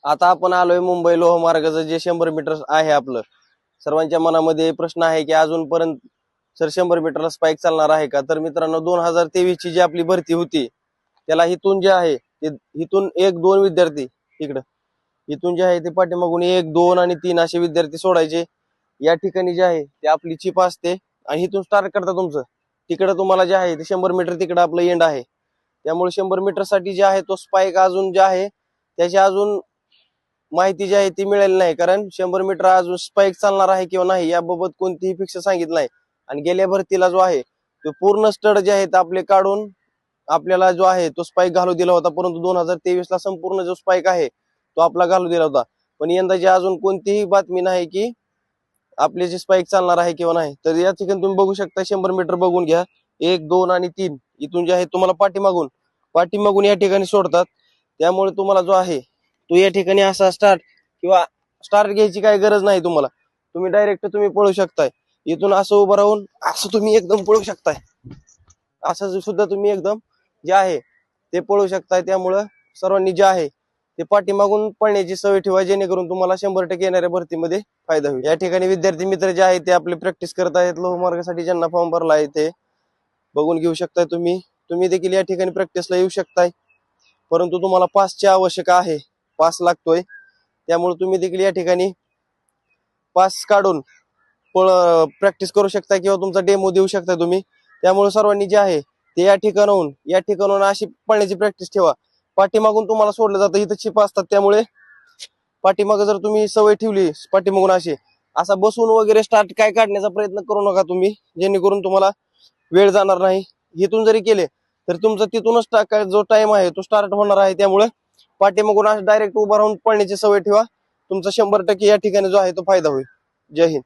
आता आपण आलोय मुंबई लोहमार्गाचं जे 100 मीटर आहे आपलं. सर्वांच्या मनामध्ये प्रश्न आहे की अजूनपर्यंत सर 100 मीटरला स्पाइक चालणार आहे का? तर मित्रांनो 2023 ची जी आपली भरती होती त्याला इथून जे आहे ते इथून 1-2 विद्यार्थी इकडं इथून जे आहे ते पाठीमागून 1, 2 आणि 3 असे विद्यार्थी सोडायचे. या ठिकाणी जे आहे ते आपली चिप असते आणि इथून स्टार्ट करता तुमचं. तिकडं तुम्हाला जे आहे ते 100 मीटर तिकडं आपलं एंड आहे. त्यामुळे 100 मीटर साठी जे आहे तो स्पाइक अजून जे आहे त्याची अजून माहिती जी आहे ती मिळेल नाही, कारण 100 मीटर अजून स्पाइक चालणार आहे किंवा नाही याबाबत कोणतीही फिक्स सांगितलं नाही. आणि गेल्या भरतीला जो आहे तो पूर्ण स्टड जे आहेत आपले काढून आपल्याला जो आहे तो स्पाइक घालू दिला होता, परंतु 2023 ला संपूर्ण जो स्पाइक आहे तो आपला घालू दिला होता. पण यंदाची अजून कोणतीही बातमी नाही की आपले जे स्पाइक चालणार आहे किंवा नाही. तर या ठिकाणी तुम्ही बघू शकता 100 मीटर बघून घ्या. 1, 2 आणि 3 इथून जे आहे तुम्हाला पाठीमागून या ठिकाणी सोडतात. त्यामुळे तुम्हाला जो आहे तो या ठिकाणी असा स्टार्ट घ्यायची काही गरज नाही तुम्हाला. तुम्ही डायरेक्ट तुम्ही पळू शकताय. इथून असं उभं राहून असं तुम्ही एकदम पळू शकताय. असं सुद्धा तुम्ही एकदम जे आहे ते पळू शकताय. त्यामुळं सर्वांनी जे आहे ते पाठीमागून पळण्याची सवय ठेवा, जेणेकरून तुम्हाला 100% येणाऱ्या भरतीमध्ये फायदा होईल. या ठिकाणी विद्यार्थी मित्र जे आहेत ते आपले प्रॅक्टिस करत आहेत. लोहमार्गासाठी ज्यांना फॉर्म भरला आहे ते बघून घेऊ शकताय. तुम्ही देखील या ठिकाणी प्रॅक्टिसला येऊ शकताय, परंतु तुम्हाला पासची आवश्यक आहे. पास लागतोय, त्यामुळे तुम्ही देखील या ठिकाणी पास काढून प्रॅक्टिस करू शकता किंवा तुमचा डेमो देऊ शकता तुम्ही. त्यामुळे सर्वांनी जे आहे ते या ठिकाणाहून अशी पळण्याची प्रॅक्टिस ठेवा. पाठीमागून तुम्हाला सोडलं जातं, इथं चिप असतात, त्यामुळे पाठीमागं जर तुम्ही सवय ठेवली पाठीमागून असा बसून वगैरे स्टार्ट काय काढण्याचा प्रयत्न करू नका तुम्ही, जेणेकरून तुम्हाला वेळ जाणार नाही. इथून जरी केले तर तुमचा तिथूनच जो टाइम आहे तो स्टार्ट होणार आहे. त्यामुळे पाठीमागून डायरेक्ट उभा राहून पळण्याची सवय ठेवा. तुमचा 100% या ठिकाणी जो आहे तो फायदा होईल. जय हिंद.